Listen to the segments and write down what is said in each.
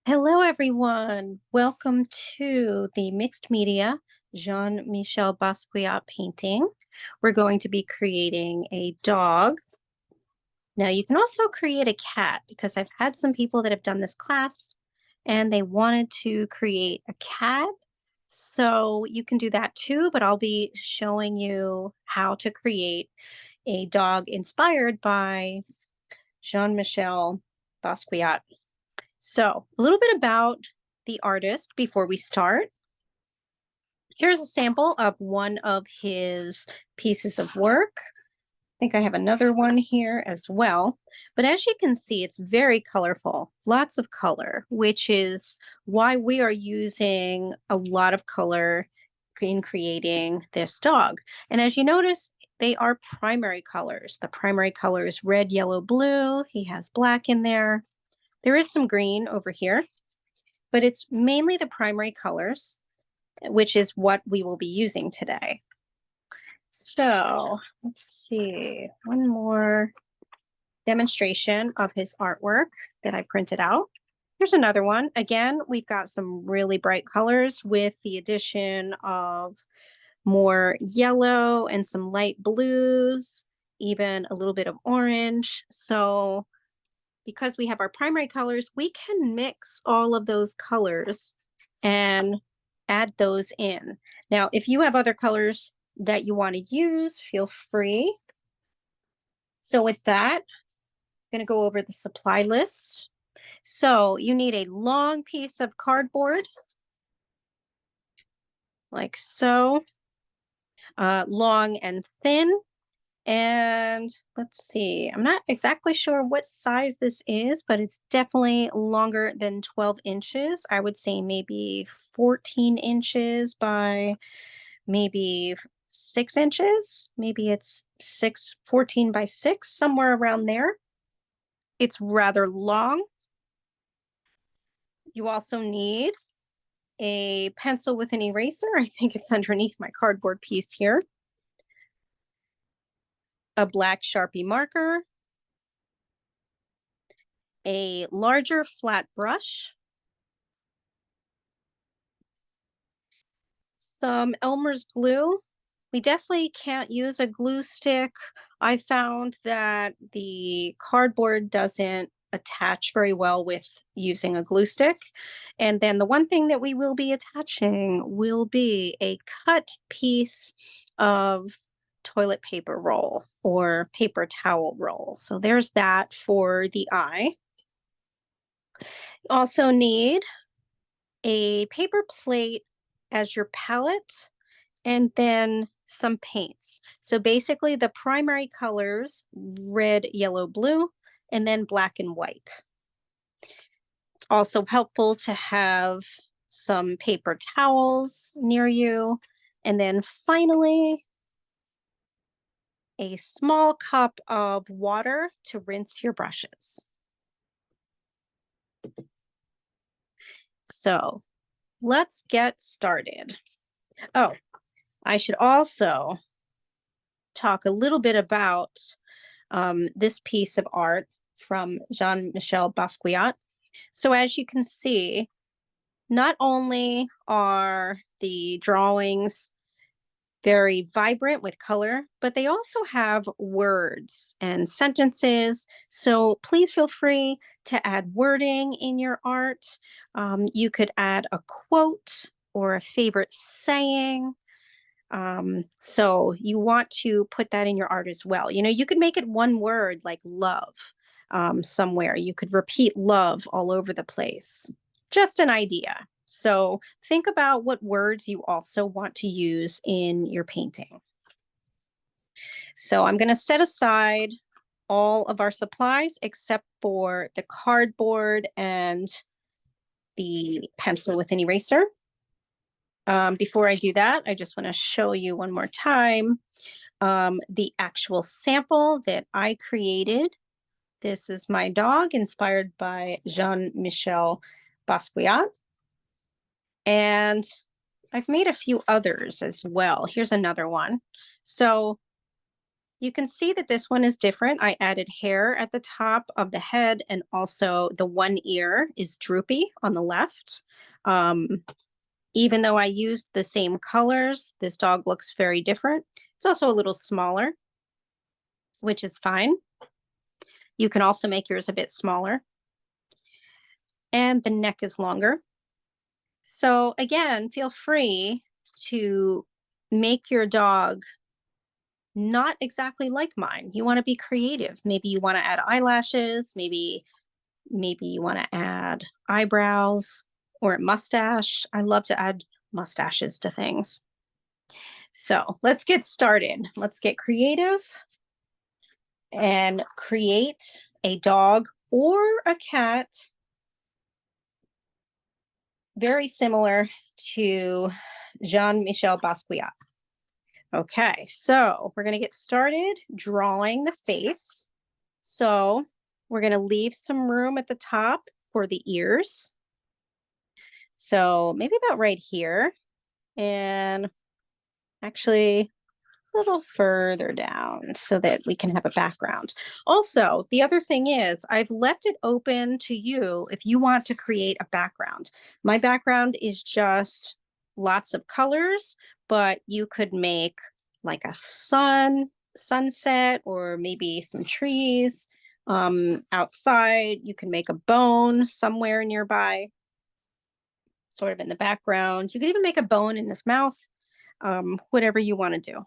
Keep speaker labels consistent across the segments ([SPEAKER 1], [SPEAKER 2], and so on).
[SPEAKER 1] Hello, everyone. Welcome to the mixed media Jean-Michel Basquiat painting. We're going to be creating a dog. Now, you can also create a cat because I've had some people that have done this class and they wanted to create a cat. So you can do that too, but I'll be showing you how to create a dog inspired by Jean-Michel Basquiat. So, a little bit about the artist before we start. Here's a sample of one of his pieces of work. I think I have another one here as well. But as you can see, it's very colorful, lots of color, which is why we are using a lot of color in creating this dog. And as you notice, they are primary colors. The primary color is red, yellow, blue. He has black in there. There is some green over here, but it's mainly the primary colors, which is what we will be using today. So let's see, one more demonstration of his artwork that I printed out. Here's another one. Again, we've got some really bright colors with the addition of more yellow and some light blues, even a little bit of orange. So because we have our primary colors, we can mix all of those colors and add those in. Now, if you have other colors that you want to use, feel free. So with that, I'm going to go over the supply list. So you need a long piece of cardboard, like so, long and thin. And let's see, I'm not exactly sure what size this is, but it's definitely longer than 12 inches. I would say maybe 14 inches by maybe 6 inches. Maybe it's 14 by 6, somewhere around there. It's rather long. You also need a pencil with an eraser. I think it's underneath my cardboard piece here. A black Sharpie marker, a larger flat brush, some Elmer's glue. We definitely can't use a glue stick. I found that the cardboard doesn't attach very well with using a glue stick. And then the one thing that we will be attaching will be a cut piece of toilet paper roll or paper towel roll. So there's that for the eye. Also need a paper plate as your palette and then some paints. So basically the primary colors, red, yellow, blue, and then black and white. It's also helpful to have some paper towels near you. And then finally, a small cup of water to rinse your brushes. So let's get started. Oh, I should also talk a little bit about this piece of art from Jean-Michel Basquiat. So as you can see, not only are the drawings very vibrant with color, but they also have words and sentences. So please feel free to add wording in your art. You could add a quote or a favorite saying. So you want to put that in your art as well. You know, you could make it one word like love somewhere. You could repeat love all over the place. Just an idea. So think about what words you also want to use in your painting. So I'm going to set aside all of our supplies except for the cardboard and the pencil with an eraser. Before I do that, I just want to show you one more time the actual sample that I created. This is my dog inspired by Jean-Michel Basquiat. And I've made a few others as well. Here's another one. So You can see that this one is different. I added hair at the top of the head, and also the one ear is droopy on the left. Even though I used the same colors, this dog looks very different. It's also a little smaller, which is fine. You can also make yours a bit smaller. And the neck is longer. So again, feel free to make your dog not exactly like mine. You want to be creative. Maybe you want to add eyelashes, maybe you want to add eyebrows or a mustache. I love to add mustaches to things. So let's get started. Let's get creative and create a dog or a cat very similar to Jean-Michel Basquiat. Okay, so we're going to get started drawing the face. So we're going to leave some room at the top for the ears. So maybe about right here. And actually a little further down so that we can have a background. Also, the other thing is I've left it open to you if you want to create a background. My background is just lots of colors, but you could make like a sunset, or maybe some trees outside. You can make a bone somewhere nearby, sort of in the background. You could even make a bone in his mouth, whatever you want to do.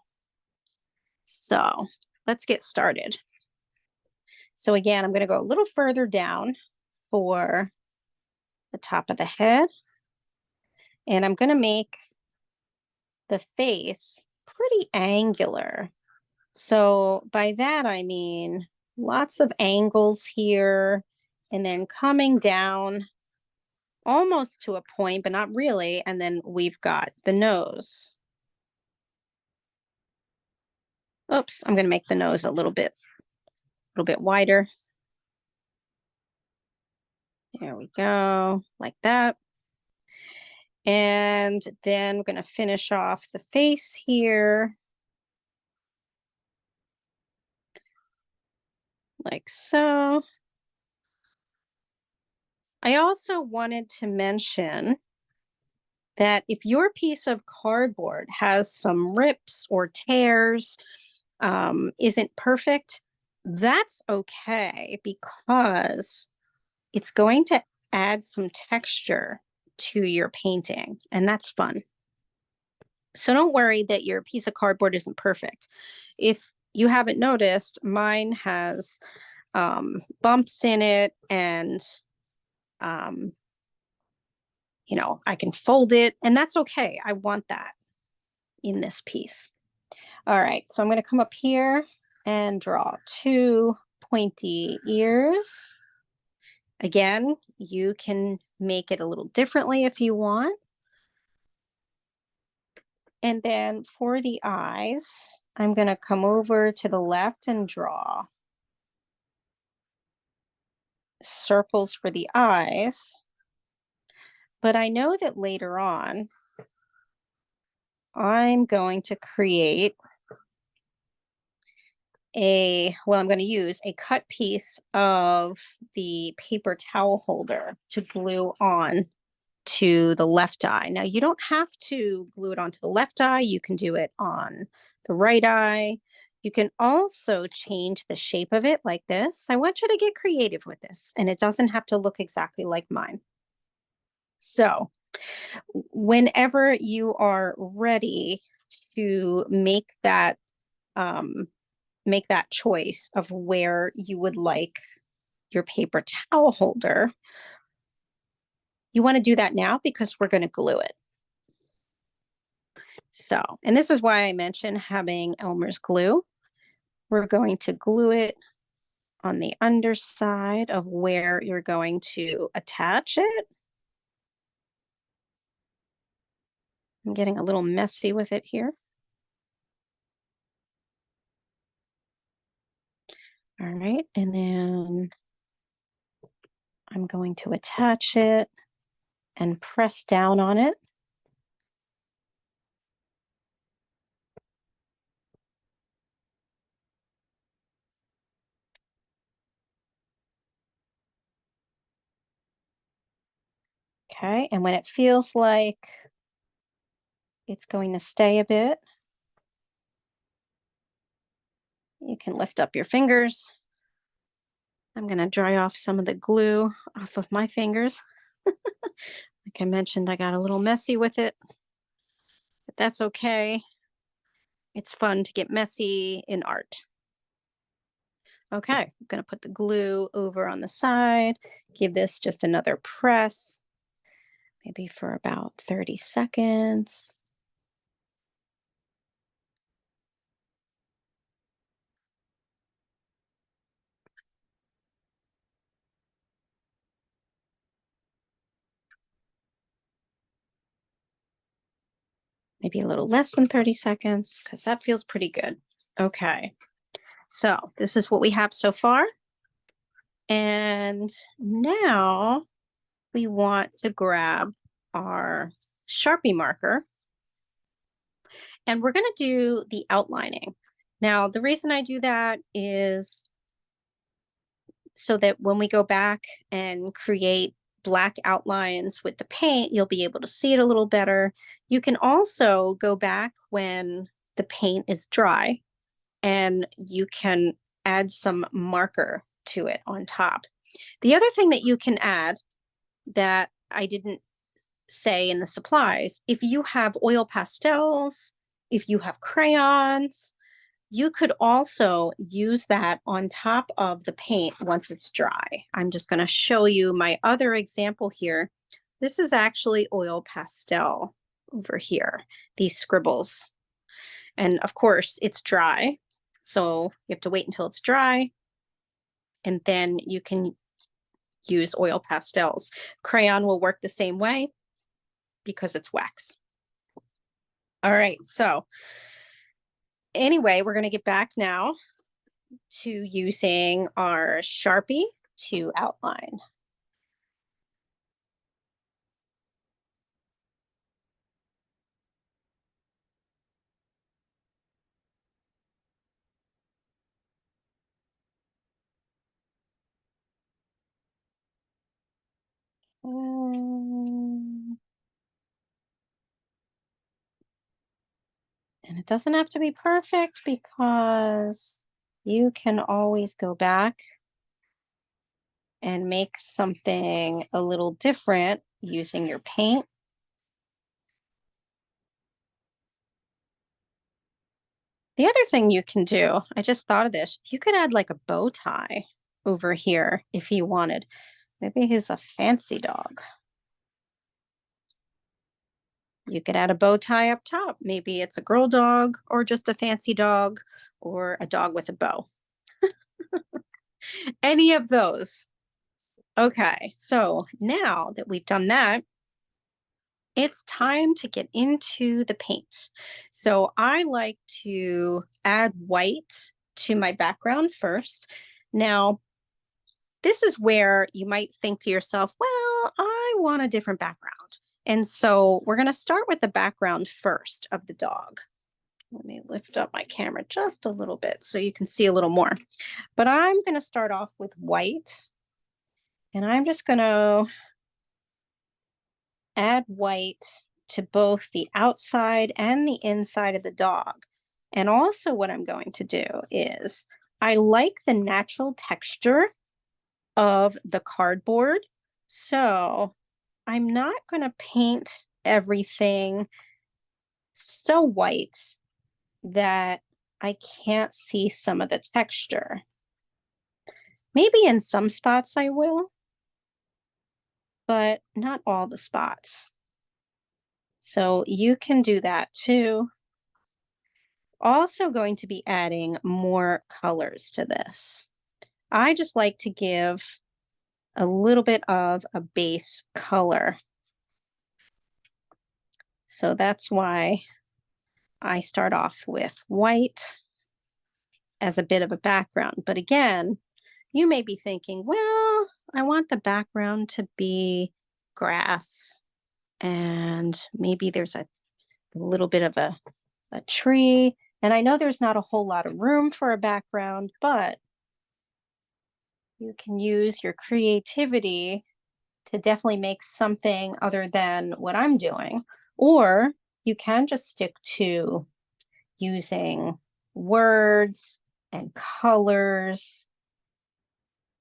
[SPEAKER 1] So let's get started. So again, I'm going to go a little further down for the top of the head. And I'm going to make the face pretty angular. So by that, I mean lots of angles here, and then coming down almost to a point, but not really. And then we've got the nose. Oops, I'm going to make the nose a little bit wider. There we go, like that. And then we're going to finish off the face here, like so. I also wanted to mention that if your piece of cardboard has some rips or tears, isn't perfect, that's okay, because it's going to add some texture to your painting, and that's fun. So don't worry that your piece of cardboard isn't perfect. If you haven't noticed, mine has bumps in it, and you know, I can fold it, and that's okay. I want that in this piece. All right, so I'm going to come up here and draw two pointy ears. Again, you can make it a little differently if you want. And then for the eyes, I'm going to come over to the left and draw circles for the eyes. But I know that later on, I'm going to create I'm going to use a cut piece of the paper towel holder to glue on to the left eye. Now, you don't have to glue it onto the left eye. You can do it on the right eye. You can also change the shape of it like this. I want you to get creative with this, and it doesn't have to look exactly like mine. So whenever you are ready to make that choice of where you would like your paper towel holder, you want to do that now because we're going to glue it. So, and this is why I mentioned having Elmer's glue. We're going to glue it on the underside of where you're going to attach it. I'm getting a little messy with it here. All right, and then I'm going to attach it and press down on it. Okay, and when it feels like it's going to stay a bit, you can lift up your fingers. I'm going to dry off some of the glue off of my fingers. Like I mentioned, I got a little messy with it, but that's okay. It's fun to get messy in art. Okay, I'm going to put the glue over on the side, give this just another press, maybe for about 30 seconds. Maybe a little less than 30 seconds because that feels pretty good. Okay, so this is what we have so far. And now we want to grab our Sharpie marker and we're going to do the outlining. Now, the reason I do that is so that when we go back and create black outlines with the paint, you'll be able to see it a little better. You can also go back when the paint is dry and you can add some marker to it on top. The other thing that you can add that I didn't say in the supplies, if you have oil pastels, if you have crayons, you could also use that on top of the paint once it's dry. I'm just going to show you my other example here. This is actually oil pastel over here, these scribbles. And of course, it's dry. So you have to wait until it's dry. And then you can use oil pastels. Crayon will work the same way because it's wax. All right, so anyway, we're going to get back now to using our Sharpie to outline. And it doesn't have to be perfect because you can always go back and make something a little different using your paint. The other thing you can do, I just thought of this, you could add like a bow tie over here if you wanted. Maybe he's a fancy dog. You could add a bow tie up top. Maybe it's a girl dog or just a fancy dog or a dog with a bow. Any of those. Okay, so now that we've done that, it's time to get into the paint. So I like to add white to my background first. Now, this is where you might think to yourself, well, I want a different background. And so we're going to start with the background first of the dog. Let me lift up my camera just a little bit so you can see a little more. But I'm going to start off with white. And I'm just going to add white to both the outside and the inside of the dog. And also what I'm going to do is I like the natural texture of the cardboard. So I'm not going to paint everything so white that I can't see some of the texture. Maybe in some spots I will, but not all the spots. So you can do that too. Also going to be adding more colors to this. I just like to give a little bit of a base color. So that's why I start off with white as a bit of a background. But again, you may be thinking, well, I want the background to be grass and maybe there's a little bit of a tree. And I know there's not a whole lot of room for a background, but you can use your creativity to definitely make something other than what I'm doing. Or you can just stick to using words and colors.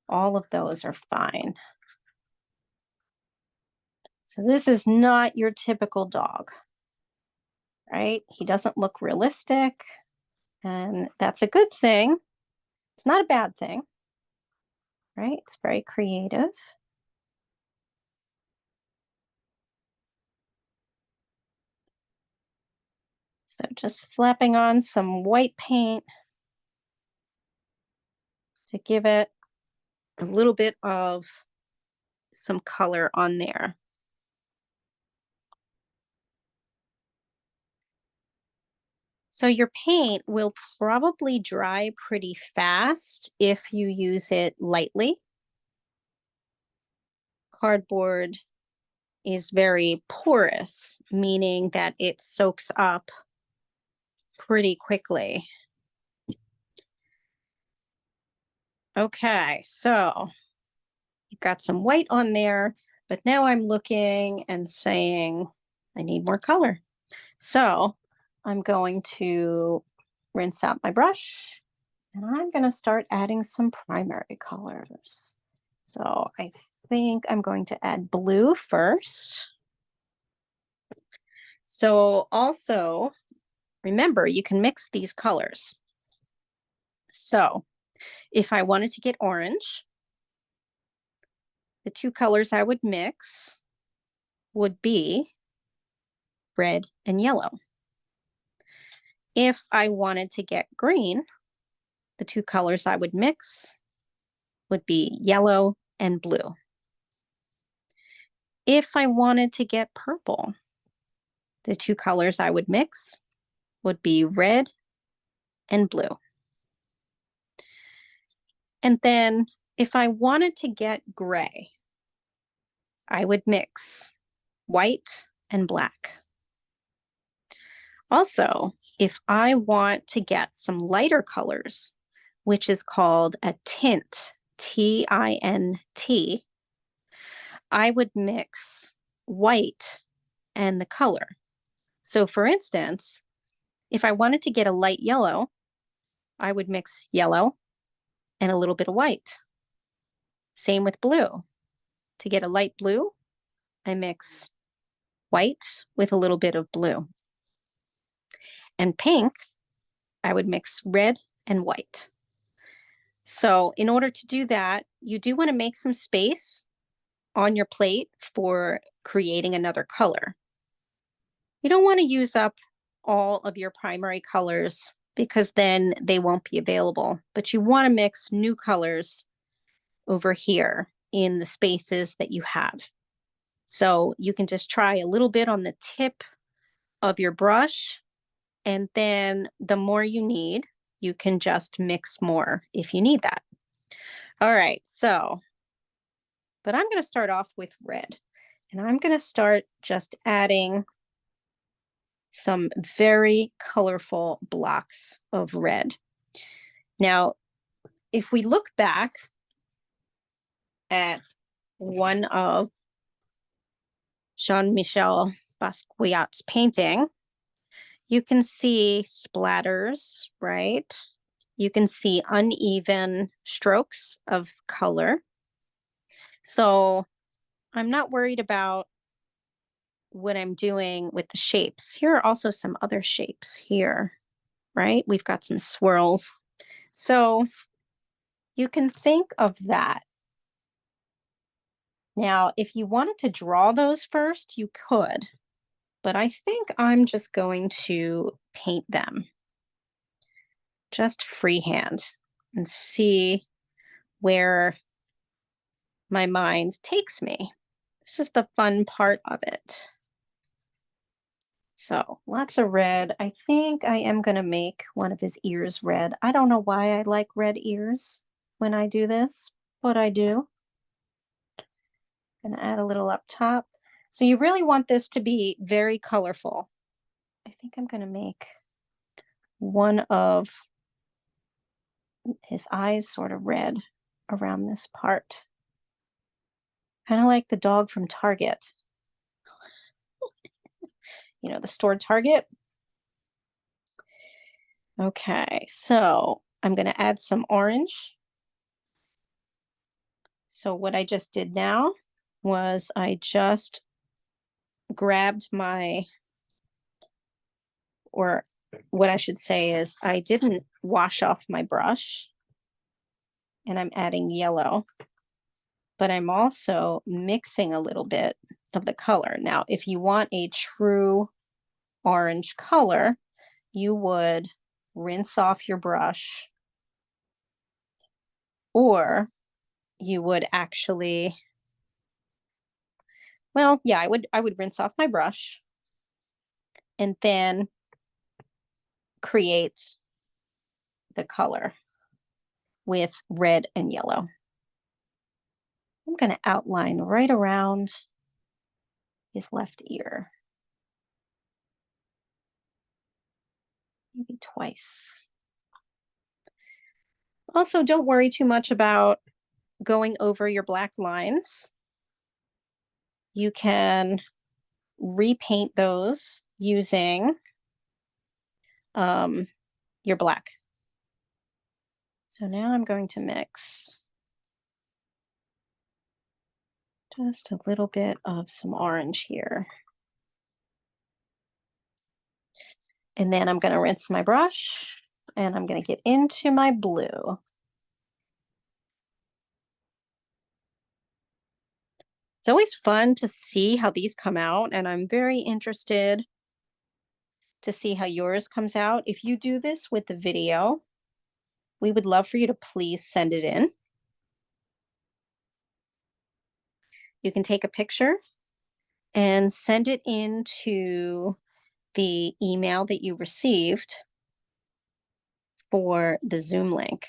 [SPEAKER 1] All of those are fine. So this is not your typical dog, right? He doesn't look realistic, and that's a good thing. It's not a bad thing, right? It's very creative. So just slapping on some white paint to give it a little bit of some color on there. So your paint will probably dry pretty fast if you use it lightly. Cardboard is very porous, meaning that it soaks up pretty quickly. Okay, so you've got some white on there, but now I'm looking and saying, I need more color. So I'm going to rinse out my brush and I'm going to start adding some primary colors. So I think I'm going to add blue first. So also remember, you can mix these colors. So if I wanted to get orange, the two colors I would mix would be red and yellow. If I wanted to get green, the two colors I would mix would be yellow and blue. If I wanted to get purple, the two colors I would mix would be red and blue. And then if I wanted to get gray, I would mix white and black. Also, if I want to get some lighter colors, which is called a tint, T-I-N-T, I would mix white and the color. So for instance, if I wanted to get a light yellow, I would mix yellow and a little bit of white. Same with blue. To get a light blue, I mix white with a little bit of blue. And pink, I would mix red and white. So in order to do that, you do want to make some space on your plate for creating another color. You don't want to use up all of your primary colors because then they won't be available, but you want to mix new colors over here in the spaces that you have. So you can just try a little bit on the tip of your brush, and then the more you need, you can just mix more if you need that. All right, but I'm going to start off with red, and I'm going to start just adding some very colorful blocks of red. Now, if we look back at one of Jean-Michel Basquiat's painting, you can see splatters, right? You can see uneven strokes of color. So I'm not worried about what I'm doing with the shapes. Here are also some other shapes here, right? We've got some swirls. So you can think of that. Now, if you wanted to draw those first, you could, but I think I'm just going to paint them just freehand and see where my mind takes me. This is the fun part of it. So lots of red. I think I am going to make one of his ears red. I don't know why I like red ears when I do this, but I do. Going to add a little up top. So you really want this to be very colorful. I think I'm going to make one of his eyes sort of red around this part. kind of like the dog from Target. You know, the store Target. Okay, so I'm going to add some orange. So what I just did now was I just grabbed my, or what I should say is I didn't wash off my brush, and I'm adding yellow, but I'm also mixing a little bit of the color. Now, if you want a true orange color, you would rinse off your brush, or you would actually, well, yeah, I would rinse off my brush and then create the color with red and yellow. I'm going to outline right around his left ear, maybe twice. Also, don't worry too much about going over your black lines. You can repaint those using your black. So now I'm going to mix just a little bit of some orange here. And then I'm going to rinse my brush and I'm going to get into my blue. It's always fun to see how these come out, and I'm very interested to see how yours comes out. If you do this with the video, we would love for you to please send it in. You can take a picture and send it into the email that you received for the Zoom link.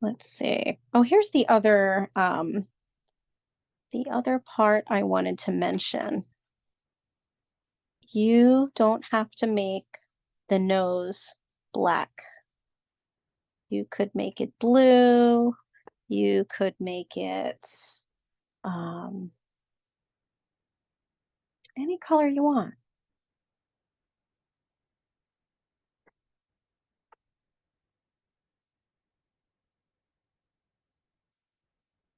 [SPEAKER 1] Let's see. Oh, here's the other part I wanted to mention. You don't have to make the nose black. You could make it blue. You could make it any color you want.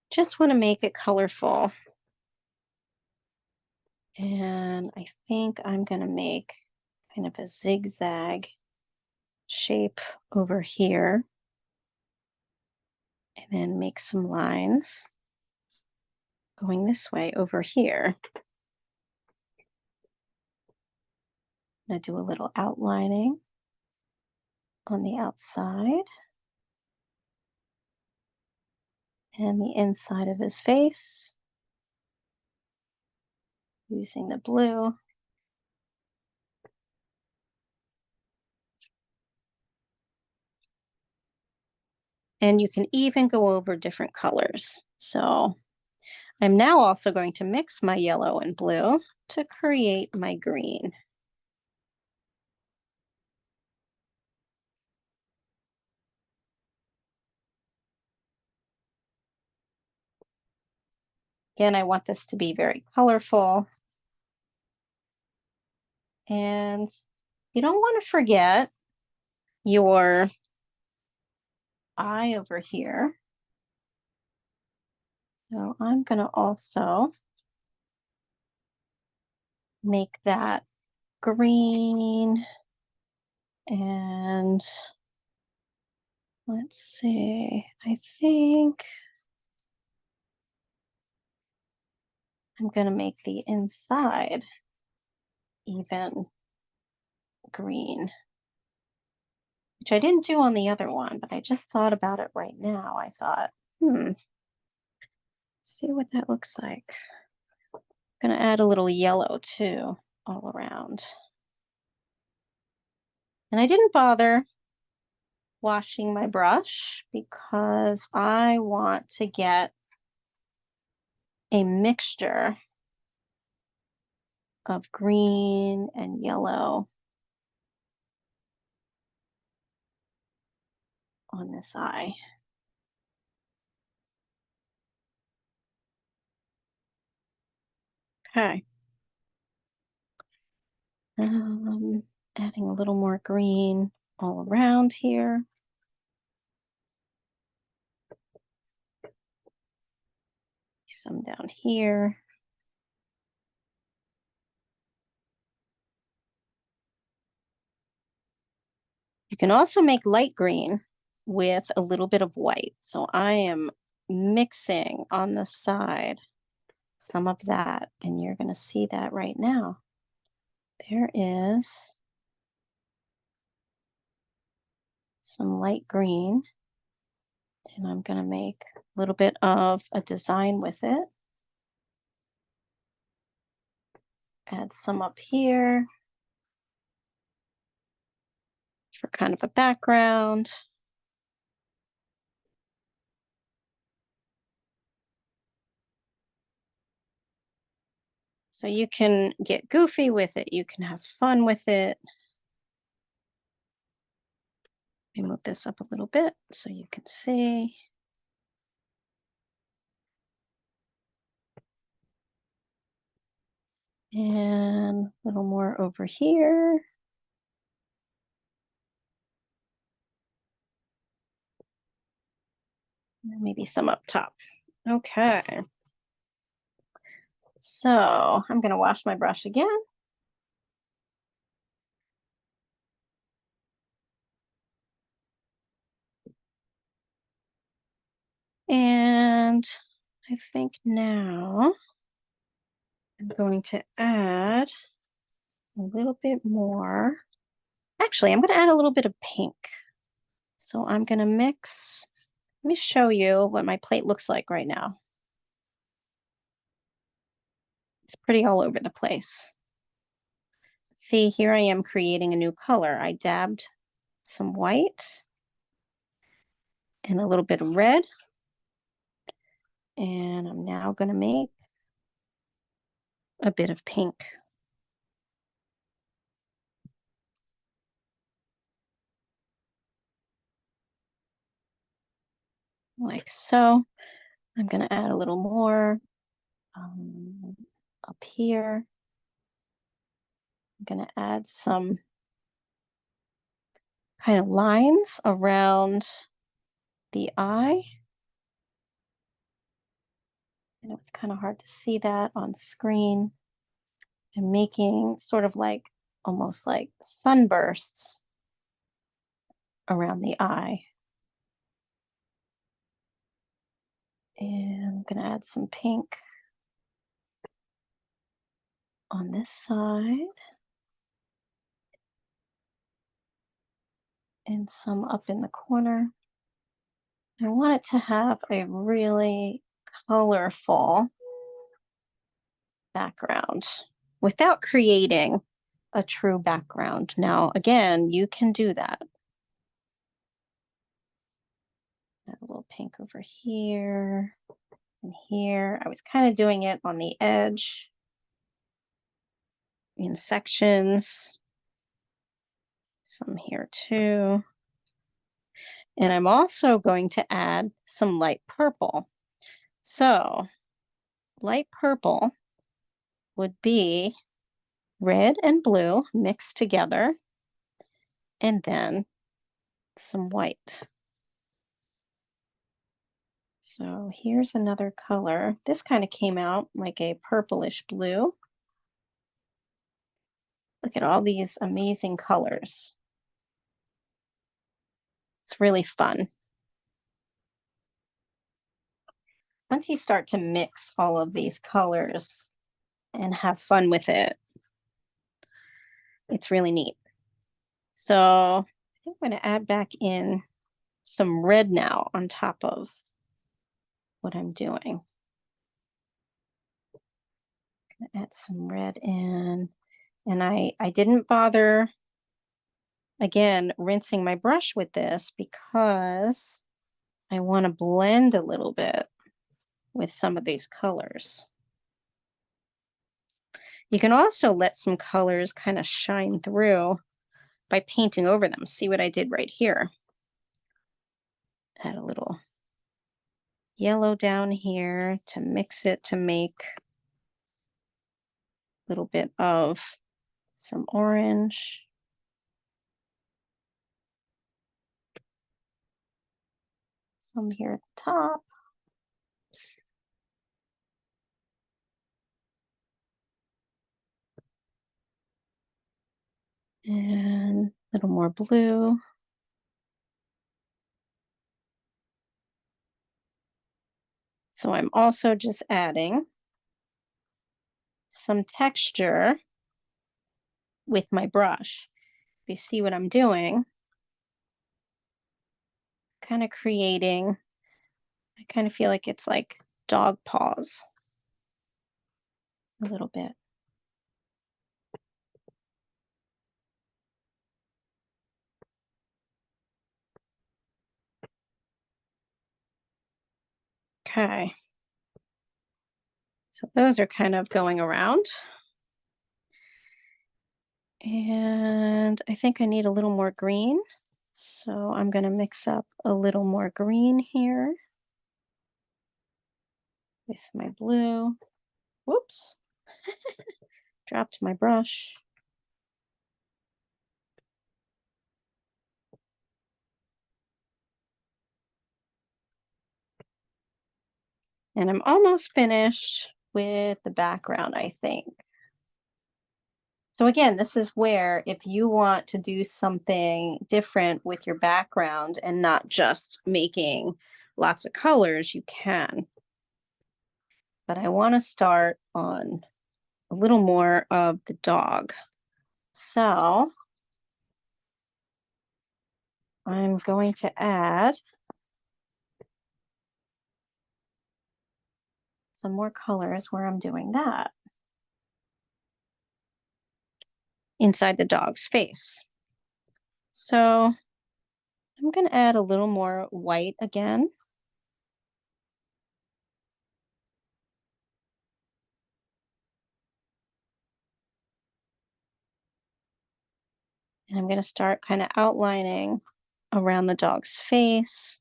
[SPEAKER 1] Just want to make it colorful. And I think I'm going to make kind of a zigzag shape over here. And then make some lines going this way over here. I'm going to do a little outlining on the outside and the inside of his face using the blue. And you can even go over different colors. So I'm now also going to mix my yellow and blue to create my green. Again, I want this to be very colorful. And you don't want to forget your eye over here. So I'm going to also make that green. And let's see, I think I'm going to make the inside even green, which I didn't do on the other one, but I just thought about it right now. I thought, let's see what that looks like. I'm going to add a little yellow too, all around. And I didn't bother washing my brush because I want to get a mixture of green and yellow on this eye. Okay. Adding a little more green all around here. Some down here. You can also make light green with a little bit of white. So I am mixing on the side some of that, and you're going to see that right now. There is some light green, and I'm going to make a little bit of a design with it. Add some up here for kind of a background. So you can get goofy with it. You can have fun with it. Let me move this up a little bit so you can see. And a little more over here. And maybe some up top. Okay. So I'm going to wash my brush again. And I think now I'm going to add a little bit more. Actually, I'm going to add a little bit of pink. So I'm going to mix. Let me show you what my plate looks like right now. It's pretty all over the place. See, here I am creating a new color. I dabbed some white and a little bit of red. And I'm now going to make a bit of pink. Like so. I'm going to add a little more up here. I'm going to add some kind of lines around the eye. I know it's kind of hard to see that on screen. I'm making sort of like almost like sunbursts around the eye. And I'm going to add some pink on this side and some up in the corner. I want it to have a really colorful background without creating a true background. Now, again, you can do that. Add a little pink over here and here. I was kind of doing it on the edge in sections. Some here too. And I'm also going to add some light purple. So light purple would be red and blue mixed together, and then some white. So here's another color. This kind of came out like a purplish blue. Look at all these amazing colors. It's really fun. Once you start to mix all of these colors and have fun with it, it's really neat. So I think I'm going to add back in some red now on top of what I'm doing. I'm going to add some red in. And I didn't bother, again, rinsing my brush with this because I want to blend a little bit with some of these colors. You can also let some colors kind of shine through by painting over them. See what I did right here? Add a little yellow down here to mix it to make little bit of some orange. Some here at the top. And a little more blue. So I'm also just adding some texture with my brush. If you see what I'm doing, kind of creating, I kind of feel like it's like dog paws a little bit. Okay. So those are kind of going around. And I think I need a little more green. So I'm going to mix up a little more green here with my blue. Whoops. Dropped my brush. And I'm almost finished with the background, I think. So again, this is where if you want to do something different with your background and not just making lots of colors, you can. But I want to start on a little more of the dog. So I'm going to add some more colors where I'm doing that inside the dog's face. So I'm going to add a little more white again. And I'm going to start kind of outlining around the dog's face.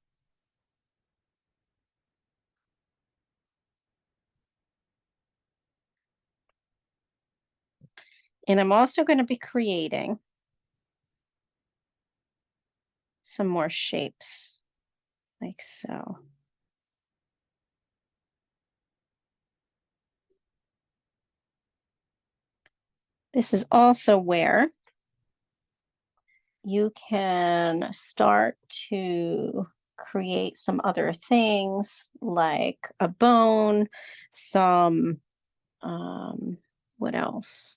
[SPEAKER 1] And I'm also going to be creating some more shapes, like so. This is also where you can start to create some other things like a bone, some, what else?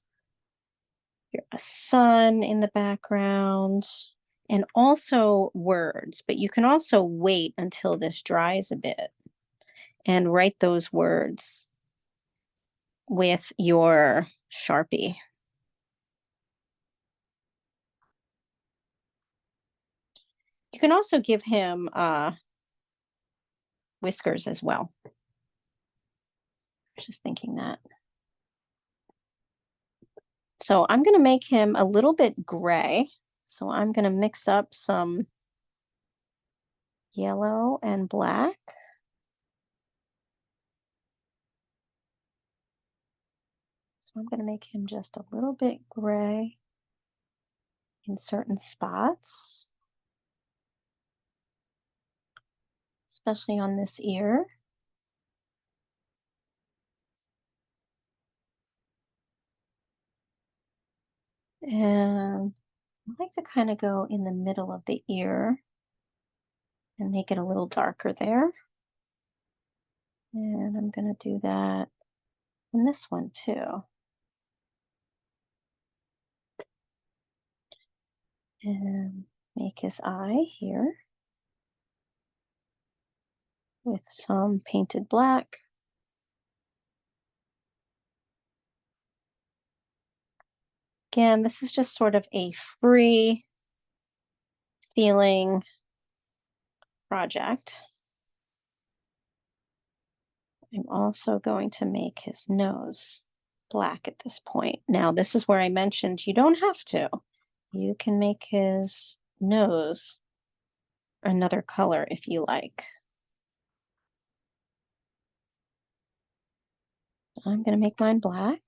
[SPEAKER 1] A sun in the background, and also words, but you can also wait until this dries a bit and write those words with your Sharpie. You can also give him whiskers as well. Just thinking that. So I'm going to make him a little bit gray. So I'm going to mix up some yellow and black. So I'm going to make him just a little bit gray in certain spots, especially on this ear. And I like to kind of go in the middle of the ear and make it a little darker there. And I'm going to do that in this one too. And make his eye here with some painted black. Again, this is just sort of a free feeling project. I'm also going to make his nose black at this point. Now, this is where I mentioned you don't have to. You can make his nose another color if you like. I'm going to make mine black.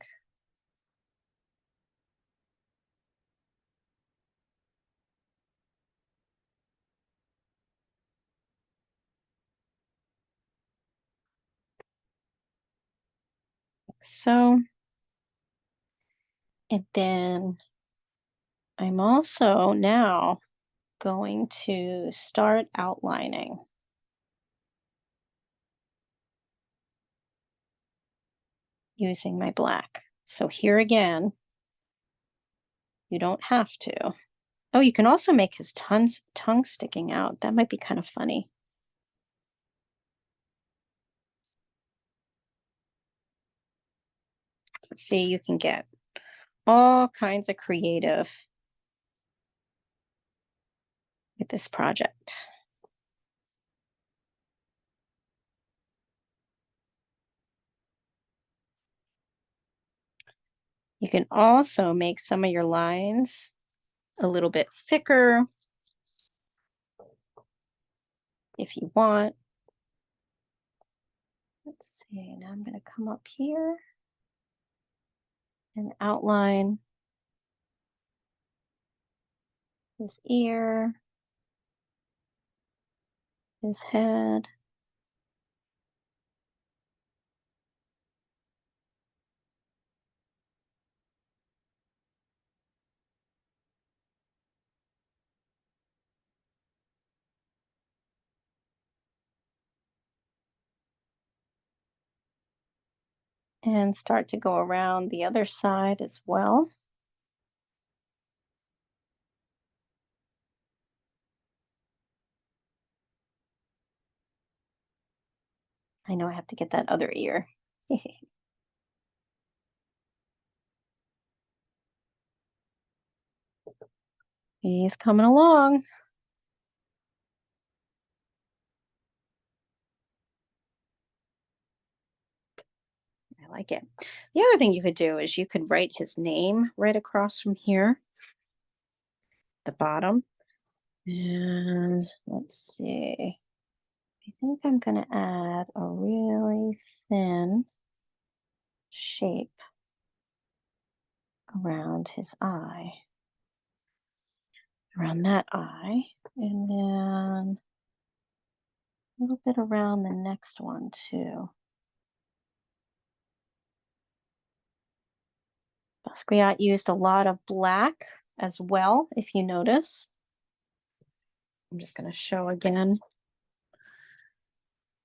[SPEAKER 1] so. And then I'm also now going to start outlining using my black. So here again, you don't have to. Oh, you can also make his tongue sticking out. That might be kind of funny. See, you can get all kinds of creative with this project. You can also make some of your lines a little bit thicker if you want. Let's see, now I'm going to come up here and outline his ear, his head. And start to go around the other side as well. I know I have to get that other ear. He's coming along. I like it. The other thing you could do is you could write his name right across from here, the bottom. And let's see. I think I'm going to add a really thin shape around his eye, around that eye, and then a little bit around the next one too. Basquiat used a lot of black as well, if you notice. I'm just going to show again.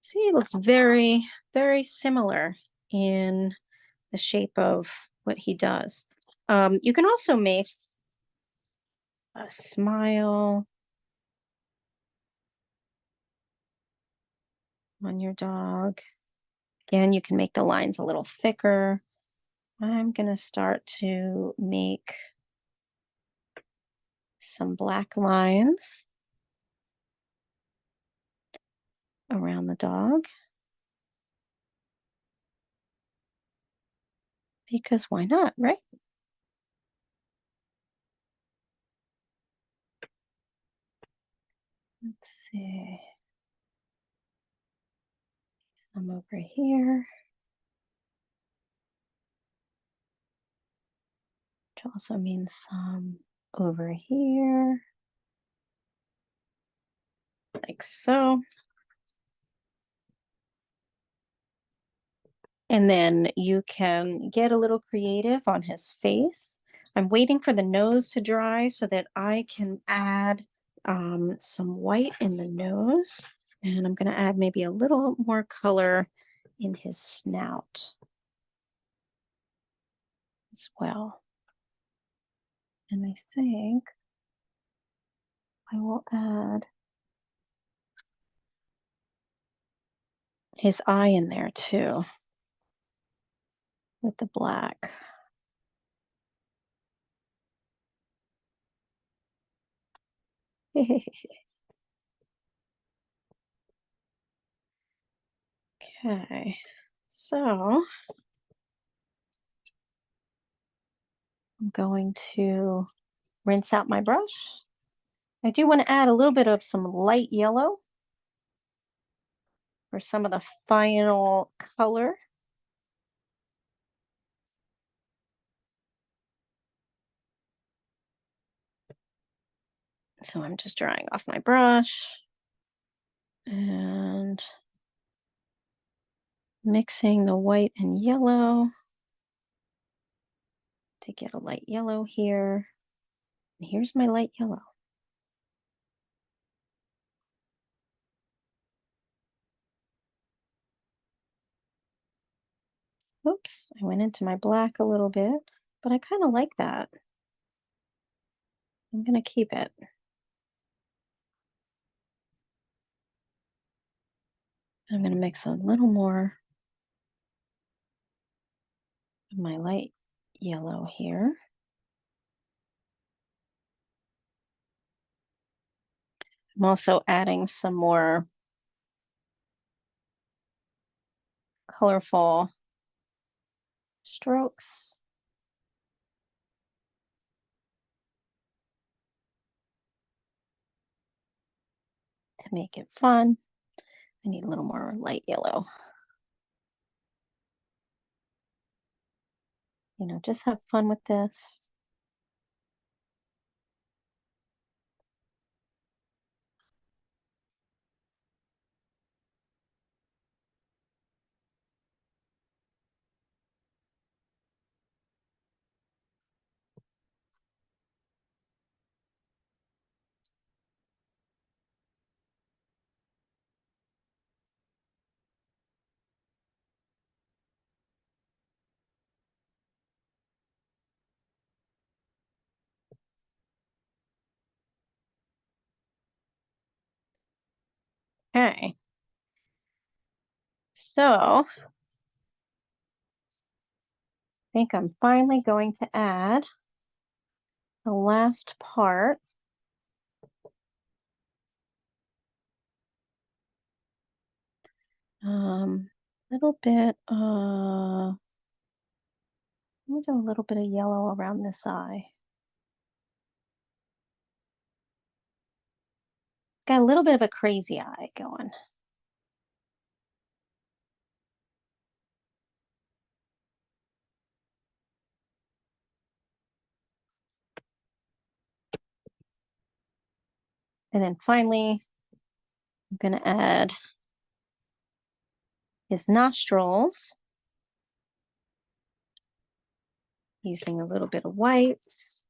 [SPEAKER 1] See, it looks very, very similar in the shape of what he does. You can also make a smile on your dog. Again, you can make the lines a little thicker. I'm going to start to make some black lines around the dog. Because why not, right? Let's see. Some over here. Which also means some over here. Like so. And then you can get a little creative on his face. I'm waiting for the nose to dry so that I can add some white in the nose. And I'm going to add maybe a little more color in his snout as well. And I think I will add his eye in there too with the black. Okay, so I'm going to rinse out my brush. I do want to add a little bit of some light yellow for some of the final color. So I'm just drying off my brush and mixing the white and yellow. to get a light yellow here. And here's my light yellow. Oops, I went into my black a little bit, but I kind of like that. I'm going to keep it. I'm going to mix a little more of my light yellow here. I'm also adding some more colorful strokes. To make it fun. I need a little more light yellow. You know, just have fun with this. Okay. So I think I'm finally going to add the last part. Little bit of, let me do a little bit of yellow around this eye. Got a little bit of a crazy eye going. And then finally, I'm going to add his nostrils using a little bit of white. So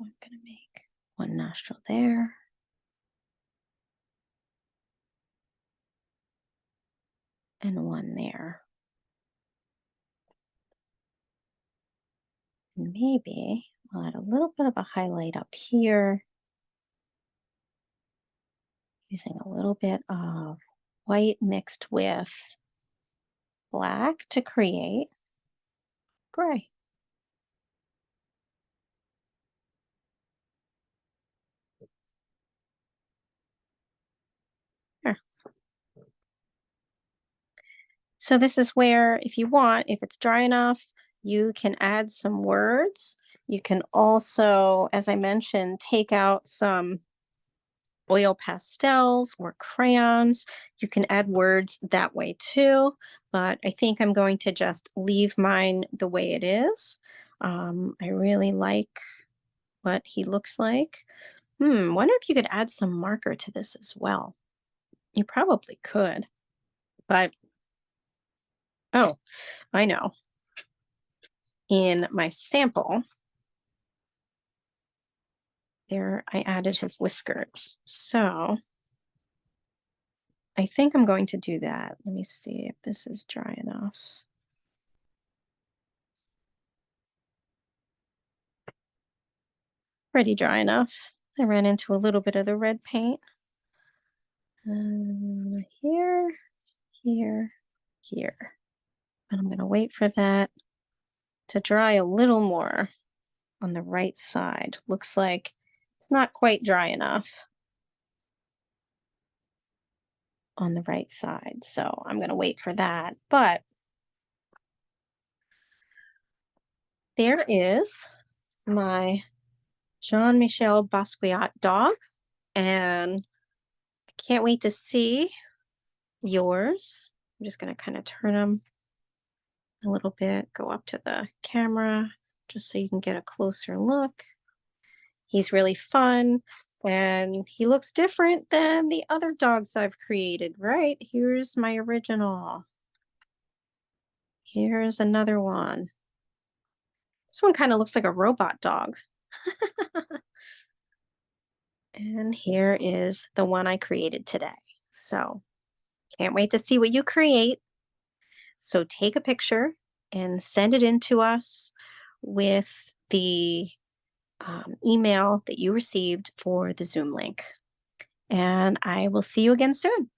[SPEAKER 1] I'm going to make one nostril there. And one there. And maybe I'll add a little bit of a highlight up here using a little bit of white mixed with black to create gray. Here. So this is where, if you want, if it's dry enough, you can add some words. You can also, as I mentioned, take out some oil pastels or crayons. You can add words that way too, but I think I'm going to just leave mine the way it is. I really like what he looks like. Wonder if you could add some marker to this as well. You probably could, but oh, I know. In my sample, there I added his whiskers. So I think I'm going to do that. Let me see if this is dry enough. Pretty dry enough. I ran into a little bit of the red paint. Here, here, here. And I'm going to wait for that to dry a little more on the right side. Looks like it's not quite dry enough on the right side. So I'm going to wait for that. But there is my Jean-Michel Basquiat dog. And I can't wait to see yours. I'm just going to kind of turn them a little bit, go up to the camera just so you can get a closer look. He's really fun and he looks different than the other dogs I've created, right? Here's my original. Here's another one. This one kind of looks like a robot dog. And here is the one I created today. So can't wait to see what you create. So take a picture and send it in to us with the email that you received for the Zoom link. And I will see you again soon.